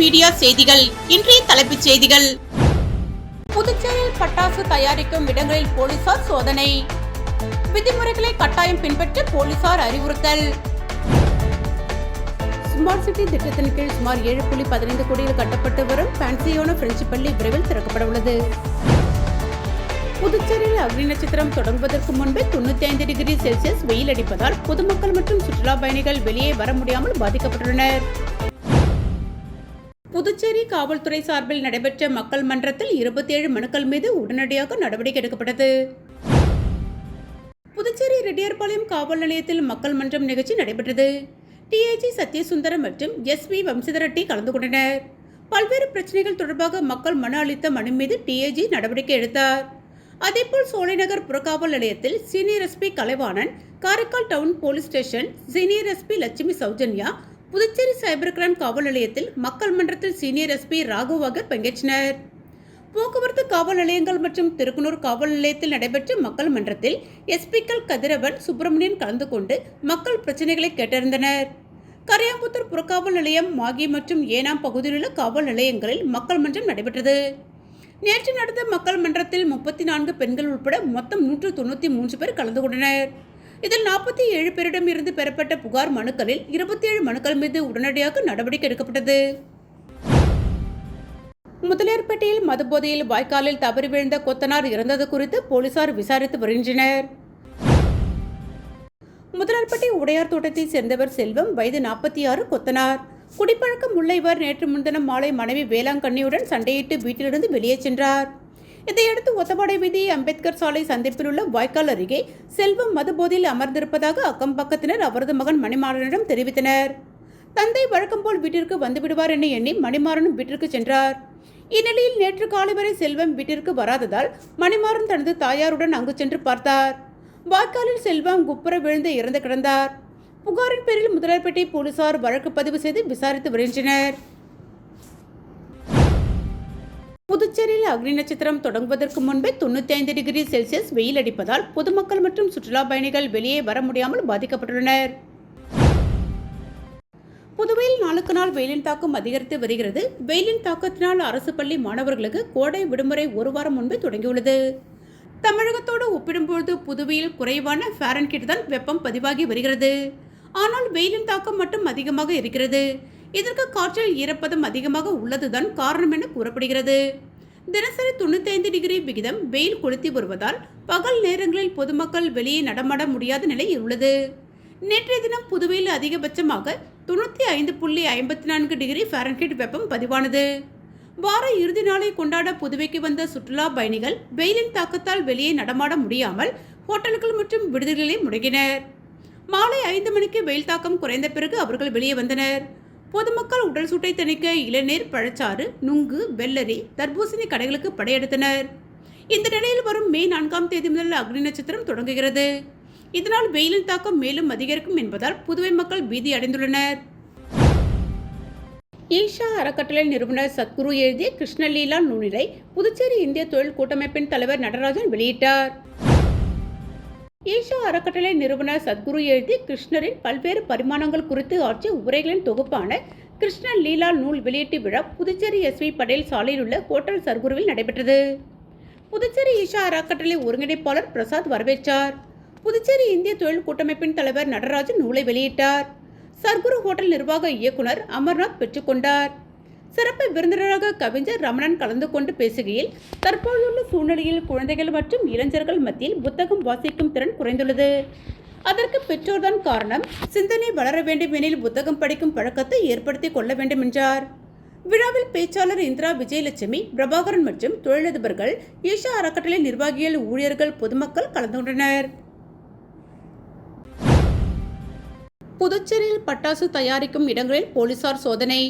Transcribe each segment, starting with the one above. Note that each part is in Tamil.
மீடியா செய்திகள். இன்றைய தலைப்புச் செய்திகள். புதுச்சேரியில் பட்டாசு தயாரிக்கும் இடங்களில் போலீசார் சோதனை. விதிமுறைகளை கட்டாயம் பின்பற்ற போலீசார் அறிவுறுத்தல். ஸ்மார்ட் சிட்டி திட்டத்தின் கீழ் சுமார் 7.15 கோடியில் கட்டப்பட்டு வரும் பான்சியோனோ பிரெஞ்சு பள்ளி விரைவில் திறக்கப்பட உள்ளது. புதுச்சேரியில் அக்னி நட்சத்திரம் தொடங்குவதற்கு முன்பே 95 டிகிரி செல்சியஸ் வெயில் அடிப்பதால் பொதுமக்கள் மற்றும் சுற்றுலா பயணிகள் வெளியே வர முடியாமல் பாதிக்கப்பட்டுள்ளனர். புதுச்சேரி காவல்துறை சார்பில் நடைபெற்ற மக்கள் மன்றத்தில் 27 மனுக்கள் மீது உடனடியாக நடவடிக்கை எடுக்கப்பட்டது. புதுச்சேரி ரெட்டியார்பாளையம் காவல் நிலையத்தில் மக்கள் மன்றம் நிகழ்ச்சி நடைபெற்றது. டிஐஜி சத்யசுந்தரம் மற்றும் எஸ்வி வம்சிதரெட்டி கலந்து கொண்டனர். பல்வேறு பிரச்சனைகள் தொடர்பாக மக்கள் மனு அளித்த மனு மீது டிஐஜி நடவடிக்கை எடுத்தார். அதேபோல் சோலைநகர் புறக்காவல் நிலையத்தில் senior SP Kalaivanan, Karaikal town police station senior SP Lakshmi Soujanya, Puducherry cyber crime காவல் நிலையத்தில் மக்கள் மன்றத்தில் சீனியர் எஸ்பி ராகவ் ஆகியோர் பங்கேற்றனர். போக்குவரத்து காவல் நிலையங்கள் மற்றும் திருக்குனூர் காவல் நிலையத்தில் நடைபெற்ற மக்கள் மன்றத்தில் எஸ்பிக்கள் கதிரவன், சுப்பிரமணியன் கலந்து கொண்டு மக்கள் பிரச்சனைகளை கேட்டறிந்தனர். கரையாம்புத்தூர் புறக்காவல் நிலையம், மாகி மற்றும் ஏனாம் பகுதியில் உள்ள காவல் நிலையங்களில் மக்கள் மன்றம் நடைபெற்றது. நேற்று நடந்த மக்கள் மன்றத்தில் 34 பெண்கள் உட்பட மொத்தம் 193 பேர் கலந்து கொண்டனர். இதில் 47 பேரிடம் இருந்து பெறப்பட்ட புகார் மனுக்களில் 27 மனுக்கள் மீது உடனடியாக நடவடிக்கை எடுக்கப்பட்டது. முதலியார்பேட்டையில் மதுபோதையில் வாய்க்காலில் தவறி விழுந்த கொத்தனார் இறந்தது குறித்து போலீசார் விசாரித்து வருகின்றனர். முதலியார்பேட்டை உடையார் தோட்டத்தை சேர்ந்தவர் செல்வம், வயது 46, கொத்தனார். குடிப்பழக்கம் உள்ள இவர் நேற்று முன்தினம் மாலை மனைவி வேளாங்கண்ணியுடன் சண்டையிட்டு வீட்டிலிருந்து வெளியே சென்றார். இதையடுத்து ஒத்தவாடை வீதி, அம்பேத்கர் சாலை சந்திப்பில் உள்ள வாய்க்கால் அருகே செல்வம் மதுபோதையில் அமர்ந்திருப்பதாக அக்கம் பக்கத்தினர் அவரது மகன் மணிமாறனிடம் தெரிவித்தனர். தந்தை வழக்கம் போல் வீட்டிற்கு வந்துவிடுவார் என எண்ணி மணிமாறனும் வீட்டிற்கு சென்றார். இந்நிலையில் நேற்று காலை வரை செல்வம் வீட்டிற்கு வராததால் மணிமாறன் தனது தாயாருடன் அங்கு சென்று பார்த்தார். வாய்க்காலில் செல்வம் குப்புற விழுந்து இறந்து கிடந்தார். புகாரின் பேரில் முதலியார்பேட்டை போலீசார் வழக்கு பதிவு செய்து விசாரித்து வருகின்றனர். புதுச்சேரியில் அக்னி நட்சத்திரம் தொடங்குவதற்கு முன்பே 95 டிகிரி செல்சியஸ் வெயில் அடிப்பதால் பொதுமக்கள் மற்றும் சுற்றுலா பயணிகள் வெளியே வர முடியாமல் பாதிக்கப்பட்டுள்ளனர். புதுவையில் நாளுக்கு நாள் வெயிலின் தாக்கம் அதிகரித்து வருகிறது. வெயிலின் தாக்கத்தினால் அரசு பள்ளி மாணவர்களுக்கு கோடை விடுமுறை ஒரு வாரம் முன்பே தொடங்கியுள்ளது. தமிழகத்தோடு ஒப்பிடும்போது புதுவையில் குறைவான ஃபாரன்ஹீட் தான் வெப்பம் பதிவாகி வருகிறது. ஆனால் வெயிலின் தாக்கம் மட்டும் அதிகமாக இருக்கிறது. இதற்கு காற்றில் ஈரப்பதம் அதிகமாக உள்ளதுதான் காரணம் என கூறப்படுகிறது. தினசரி 95 டிகிரி விகிதம் வெயில் கொளுத்தி வருவதால் பகல் நேரங்களில் பொதுமக்கள் வெளியே நடமாட முடியாத நிலை உள்ளது. நேற்றைய தினம் புதுவையில் அதிகபட்சமாக 95.54 டிகிரி ஃபாரன்ஹீட் வெப்பம் பதிவானது. வார இறுதி நாளை கொண்டாட புதுவைக்கு வந்த சுற்றுலா பயணிகள் வெயிலின் தாக்கத்தால் வெளியே நடமாட முடியாமல் ஹோட்டல்கள் மற்றும் விடுதிகளிலே முடங்கினர். மாலை 5 மணிக்கு வெயில் தாக்கம் குறைந்த பிறகு அவர்கள் வெளியே வந்தனர். பொதுமக்கள் உடல் சூட்டை தணிக்க இளநீர், பழச்சாறு, நுங்கு, வெள்ளரி, தர்பூசணி கடைகளுக்கு படையெடுத்தனர். இந்த நிலையில் வரும் மே 4ஆம் தேதி முதல் அக்னி நட்சத்திரம் தொடங்குகிறது. இதனால் வெயிலின் தாக்கம் மேலும் அதிகரிக்கும் என்பதால் புதுவை மக்கள் பீதி அடைந்துள்ளனர். ஈஷா அறக்கட்டளை நிறுவனர் சத்குரு எழுதிய கிருஷ்ணலீலா நூலினை புதுச்சேரி இந்திய தொழில் கூட்டமைப்பின் தலைவர் நடராஜன் வெளியிட்டார். ஈஷா அறக்கட்டளை நிறுவனர் சத்குரு எழுதி கிருஷ்ணரின் பல்வேறு பரிமாணங்கள் குறித்து ஆற்றிய உரைகளின் தொகுப்பான கிருஷ்ண லீலா நூல் வெளியீட்டு விழா புதுச்சேரி எஸ்வி படேல் சாலையில் உள்ள ஹோட்டல் சர்க்குருவில் நடைபெற்றது. புதுச்சேரி ஈஷா அறக்கட்டளை ஒருங்கிணைப்பாளர் பிரசாத் வரவேற்றார். புதுச்சேரி இந்திய தொழில் கூட்டமைப்பின் தலைவர் நடராஜன் நூலை வெளியிட்டார். சர்க்குரு ஹோட்டல் நிர்வாக இயக்குனர் அமர்நாத் பெற்றுக்கொண்டார். சிறப்பு விருந்தினராக கவிஞர் ரமணன் கலந்து கொண்டு பேசுகையில், தற்போதுள்ள சூழ்நிலையில் குழந்தைகள் மற்றும் இளைஞர்கள் மத்தியில் புத்தகம் வாசிக்கும் திறன் குறைந்துள்ளது. அதற்கு பெற்றோர்தான் காரணம். சிந்தனை வளர வேண்டும் எனில் புத்தகம் படிக்கும் பழக்கத்தை ஏற்படுத்திக் கொள்ள வேண்டும் என்றார். விழாவில் பேச்சாளர் இந்திரா விஜயலட்சுமி, பிரபாகரன் மற்றும் தொழிலதிபர்கள், ஈஷா அறக்கட்டளை நிர்வாகிகள், ஊழியர்கள், பொதுமக்கள் கலந்து கொண்டனர். புதுச்சேரியில் பட்டாசு தயாரிக்கும் இடங்களில் போலீசார் சோதனை.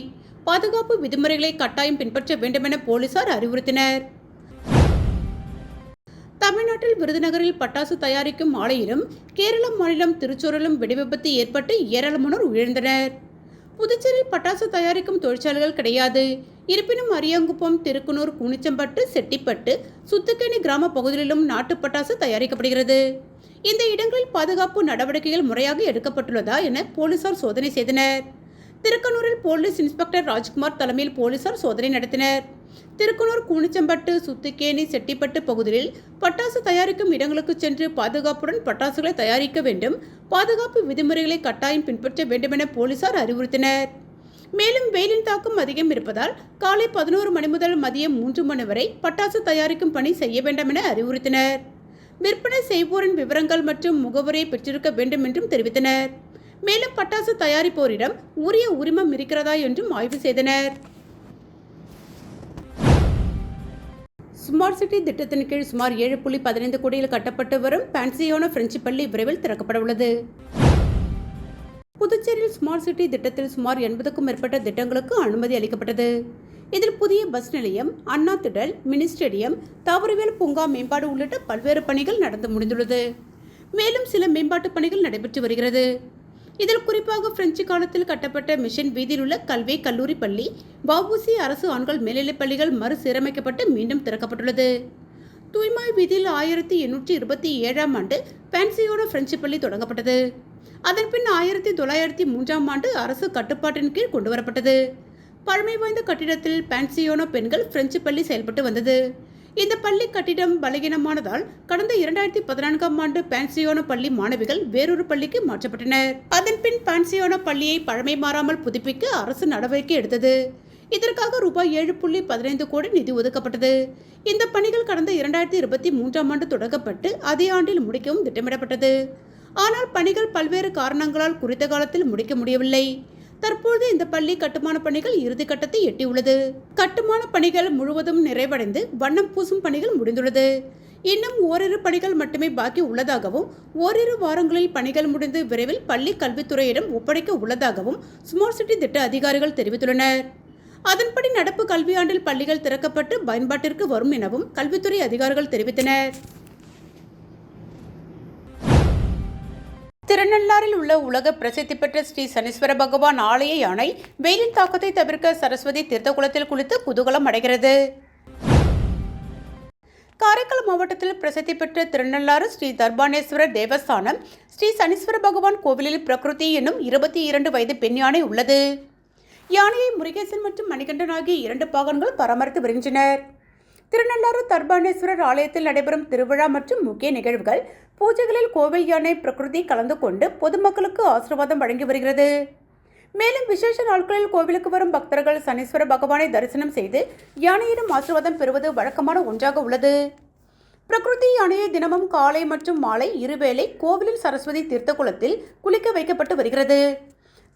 பாதுகாப்பு விதிமுறைகளை கட்டாயம் பின்பற்ற வேண்டும் என போலீசார் அறிவுறுத்தினர். தமிழ்நாட்டில் விருதுநகரில் பட்டாசு தயாரிக்கும் ஆலையிலும் கேரள மாநிலம் திருச்சூரிலும் வெடிவிபத்து ஏற்பட்டு ஏராளமானோர் உயிரிழந்தனர். புதுச்சேரியில் பட்டாசு தயாரிக்கும் தொழிற்சாலைகள் கிடையாது. இருப்பினும் அரியாங்குப்பம், திருக்குனூர், கூனிச்சம்பட்டு, செட்டிப்பட்டு, சுத்துக்கேணி கிராம பகுதிகளிலும் நாட்டு பட்டாசு தயாரிக்கப்படுகிறது. இந்த இடங்களில் பாதுகாப்பு நடவடிக்கைகள் முறையாக எடுக்கப்பட்டுள்ளதா என போலீசார் சோதனை செய்தனர். திருக்கனூரில் போலீஸ் இன்ஸ்பெக்டர் ராஜ்குமார் தலைமையில் போலீசார் சோதனை நடத்தினர். திருக்கனூர் கூனிச்சம்பட்டு, சுத்துக்கேணி, செட்டிப்பட்டு பகுதிகளில் பட்டாசு தயாரிக்கும் இடங்களுக்கு சென்று பாதுகாப்புடன் பட்டாசுகளை தயாரிக்க வேண்டும், பாதுகாப்பு விதிமுறைகளை கட்டாயம் பின்பற்ற வேண்டும் என போலீசார் அறிவுறுத்தினர். மேலும் வெயிலின் தாக்கம் அதிகம் இருப்பதால் காலை 11 மணி முதல் மதியம் 3 மணி வரை பட்டாசு தயாரிக்கும் பணி செய்ய வேண்டாம் என அறிவுறுத்தினர். விற்பனை செய்வோரின் விவரங்கள் மற்றும் முகவரியை பெற்றிருக்க வேண்டும் என்றும் தெரிவித்தனர். மேலும் பட்டாசு தயாரிப்போரிடம் உரிய உரிமம் இருக்கிறதா என்றும் ஆய்வு செய்தனர். ஸ்மார்ட் சிட்டி திட்டத்தின் கீழ் சுமார் 7.15 கோடியில் கட்டப்பட்டு வரும் பான்சியோனோ பிரெஞ்சு பள்ளி விரைவில் திறக்கப்பட உள்ளது. புதுச்சேரியில் ஸ்மார்ட் சிட்டி திட்டத்தில் சுமார் 80க்கும் மேற்பட்ட திட்டங்களுக்கு அனுமதி அளிக்கப்பட்டது. இதில் புதிய பஸ் நிலையம், அண்ணா திடல், மினி ஸ்டேடியம், தாவரவியல் பூங்கா மேம்பாடு உள்ளிட்ட பல்வேறு பணிகள் நடந்து முடிந்துள்ளது. மேலும் சில மேம்பாட்டு பணிகள் நடைபெற்று வருகிறது. இதில் குறிப்பாக பிரெஞ்சு காலத்தில் கட்டப்பட்ட மிஷன் வீதியில் உள்ள கல்வி கல்லூரி பள்ளி, வஉசி அரசு ஆண்கள் மேல்நிலைப் பள்ளிகள் மறுசீரமைக்கப்பட்டு மீண்டும் திறக்கப்பட்டுள்ளது. தூய்மாய் வீதியில் 1827ஆம் ஆண்டு பான்சியோனோ பிரெஞ்சு பள்ளி தொடங்கப்பட்டது. அதன்பின் 1903ஆம் ஆண்டு அரசு கட்டுப்பாட்டின் கீழ் கொண்டுவரப்பட்டது. பழமை வாய்ந்த கட்டிடத்தில் பான்சியோனோ பெண்கள் பிரெஞ்சு பள்ளி செயல்பட்டு வந்தது. இந்த பள்ளி கட்டிடம் பலகீனமானதால் கடந்த 2014ஆம் ஆண்டு பான்சியோனோ பள்ளி மாணவிகள் வேறொரு பள்ளிக்கு மாற்றப்பட்டனர். அதன்பின் பான்சியோனோ பள்ளியை பழமை மாறாமல் புதுப்பிக்க அரசு நடவடிக்கை எடுத்தது. இதற்காக ரூபாய் 7.15 கோடி நிதி ஒதுக்கப்பட்டது. இந்த பணிகள் கடந்த 2023ஆம் ஆண்டு தொடங்கப்பட்டு அதே ஆண்டில் முடிக்கவும் திட்டமிடப்பட்டது. ஆனால் பணிகள் பல்வேறு காரணங்களால் குறித்த காலத்தில் முடிக்க முடியவில்லை. தற்போது இந்த பள்ளி கட்டுமான பணிகள் இறுதிக்கட்டத்தை எட்டியுள்ளது. கட்டுமான பணிகள் முழுவதும் நிறைவடைந்து வண்ணம் பூசும் பணிகள் முடிந்துள்ளது. இன்னும் ஓரிரு பணிகள் மட்டுமே பாக்கி உள்ளதாகவும், ஓரிரு வாரங்களில் பணிகள் முடிந்து விரைவில் பள்ளி கல்வித்துறையிடம் ஒப்படைக்க உள்ளதாகவும் ஸ்மார்ட் சிட்டி திட்ட அதிகாரிகள் தெரிவித்துள்ளனர். அதன்படி நடப்பு கல்வியாண்டில் பள்ளிகள் திறக்கப்பட்டு பயன்பாட்டிற்கு வரும் எனவும் கல்வித்துறை அதிகாரிகள் தெரிவித்தனர். திருநள்ளாறில் உள்ள உலக பிரசித்தி பெற்ற ஸ்ரீ சனீஸ்வர பகவான் ஆலய யானை வெயிலின் தாக்கத்தை தவிர்க்க சரஸ்வதி தீர்த்தகுளத்தில் குளித்து குதூகலம் அடைகிறது. காரைக்கால் மாவட்டத்தில் பிரசித்தி பெற்ற திருநள்ளாறு ஸ்ரீ தர்பானேஸ்வரர் தேவஸ்தானம் ஸ்ரீ சனீஸ்வர பகவான் கோவிலில் பிரகிருதி என்னும் 22 வயது பெண் யானை உள்ளது. யானையை முருகேசன் மற்றும் மணிகண்டன் ஆகிய 2 பாகன்கள் பராமரித்து வருகின்றனர். திருநள்ளாறு தர்பானேஸ்வரர் ஆலயத்தில் நடைபெறும் திருவிழா மற்றும் முக்கிய நிகழ்வுகள், பூஜைகளில் கோவில் யானை பிரகிருதி கலந்து கொண்டு பொதுமக்களுக்கு ஆசீர்வாதம் வழங்கி வருகிறது. மேலும் விசேஷ நாட்களில் கோவிலுக்கு வரும் பக்தர்கள் சனீஸ்வர பகவானை தரிசனம் செய்து யானையிடம் ஆசீர்வாதம் பெறுவது வழக்கமான ஒன்றாக உள்ளது. பிரகிருதி யானையை தினமும் காலை மற்றும் மாலை இருவேளை கோவிலில் சரஸ்வதி தீர்த்தகுளத்தில் குளிக்க வைக்கப்பட்டு வருகிறது.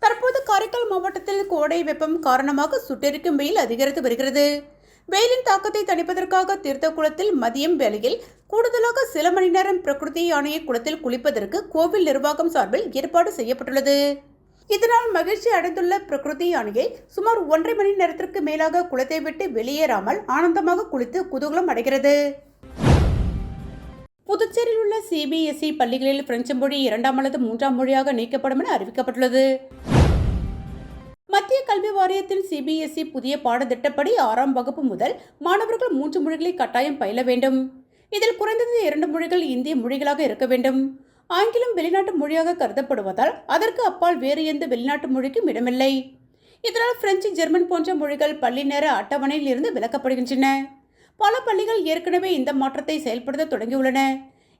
தற்போது காரைக்கால் மாவட்டத்தில் கோடை வெப்பம் காரணமாக சுட்டெரிக்கும் வெயில் அதிகரித்து வருகிறது. வெயிலின் தாக்கத்தை தணிப்பதற்காக தீர்த்த குளத்தில் மதியம் வேளையில் கூடுதலாக சில மணி நேரம் பிரகிருதி யானையை குளத்தில் குளிப்பதற்கு கோவில் நிர்வாகம் சார்பில் ஏற்பாடு செய்யப்பட்டுள்ளது. இதனால் மகிழ்ச்சி அடைந்துள்ள பிரகிருதி யானையை சுமார் 1.5 மணி நேரத்திற்கு மேலாக குளத்தை விட்டு வெளியேறாமல் ஆனந்தமாக குளித்து குதூகலம் அடைகிறது. புதுச்சேரியில் உள்ள CBSE பள்ளிகளில் பிரெஞ்சு மொழி 2ஆம் அல்லது 3ஆம் மொழியாக நீக்கப்படும் என அறிவிக்கப்பட்டுள்ளது. மத்திய கல்வி வாரியத்தின் CBSE புதிய பாடத்திட்டப்படி 6ஆம் வகுப்பு முதல் மாணவர்கள் 3 மொழிகளை கட்டாயம் பயில வேண்டும். இதில் குறைந்தது 2 மொழிகள் இந்திய மொழிகளாக இருக்க வேண்டும். ஆங்கிலம் வெளிநாட்டு மொழியாக கருதப்படுவதால் அதற்கு அப்பால் வேறு எந்த வெளிநாட்டு மொழிக்கும் இடமில்லை. இதனால் பிரெஞ்சு, ஜெர்மன் போன்ற மொழிகள் பள்ளி நேர அட்டவணையில் இருந்து விலக்கப்படுகின்றன. பல பள்ளிகள் ஏற்கனவே இந்த மாற்றத்தை செயல்படுத்த தொடங்கியுள்ளன.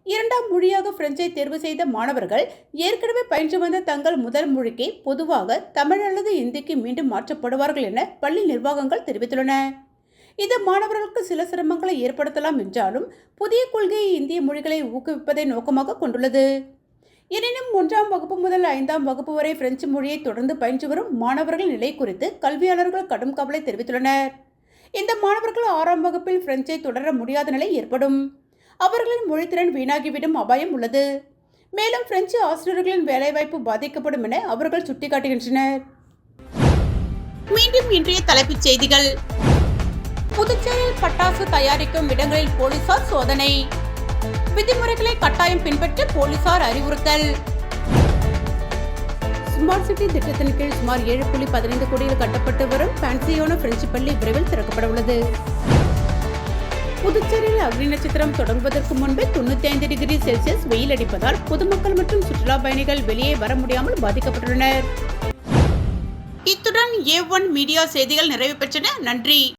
2ஆம் மொழியாக பிரெஞ்சை தேர்வு செய்த மாணவர்கள் ஏற்கனவே பயின்று வந்த தங்கள் முதல் மொழிக்கு பொதுவாக தமிழ் அல்லது இந்திக்கு மீண்டும் மாற்றப்படுவார்கள் என பள்ளி நிர்வாகங்கள் தெரிவித்துள்ளன. இது மாணவர்களுக்கு சில சிரமங்களை ஏற்படுத்தலாம் என்றாலும் புதிய கொள்கை இந்திய மொழிகளை ஊக்குவிப்பதை நோக்கமாக கொண்டுள்ளது. எனினும் 1ஆம் வகுப்பு முதல் 5ஆம் வகுப்பு வரை பிரெஞ்சு மொழியை தொடர்ந்து பயின்று வரும் மாணவர்கள் நிலை குறித்து கல்வியாளர்கள் கடும் கவலை தெரிவித்துள்ளனர். இந்த மாணவர்கள் 6ஆம் வகுப்பில் பிரெஞ்சை தொடர முடியாத நிலை ஏற்படும். அவர்களின் மொழித்திறன் வீணாகிவிடும் அபாயம் உள்ளது. மேலும் பிரெஞ்சு ஆசிரியர்களின் வேலைவாய்ப்பு பாதிக்கப்படும் என அவர்கள் சுட்டிக்காட்டுகின்றனர். மீண்டும் இன்றைய தலைப்புச் செய்திகள். புதுச்சேரியில் பட்டாசு தயாரிக்கும் இடங்களில் போலீசார் சோதனை. விதிமுறைகளை கட்டாயம் பின்பற்ற போலீசார் அறிவுறுத்தல். ஸ்மார்ட் சிட்டி திட்டத்தின் கீழ் சுமார் 7.15 கோடியில் கட்டப்பட்டு வரும் பான்சியோனோ பிரெஞ்சு பள்ளி விரைவில் திறக்கப்பட உள்ளது. புதுச்சேரியில் அக்னி நட்சத்திரம் தொடங்குவதற்கு முன்பே 95 டிகிரி செல்சியஸ் வெயில் அடிப்பதால் பொதுமக்கள் மற்றும் சுற்றுலா பயணிகள் வெளியே வர முடியாமல் பாதிக்கப்பட்டுள்ளனர். இத்துடன் A1 மீடியா செய்திகள் நிறைவு பெற்றன. நன்றி.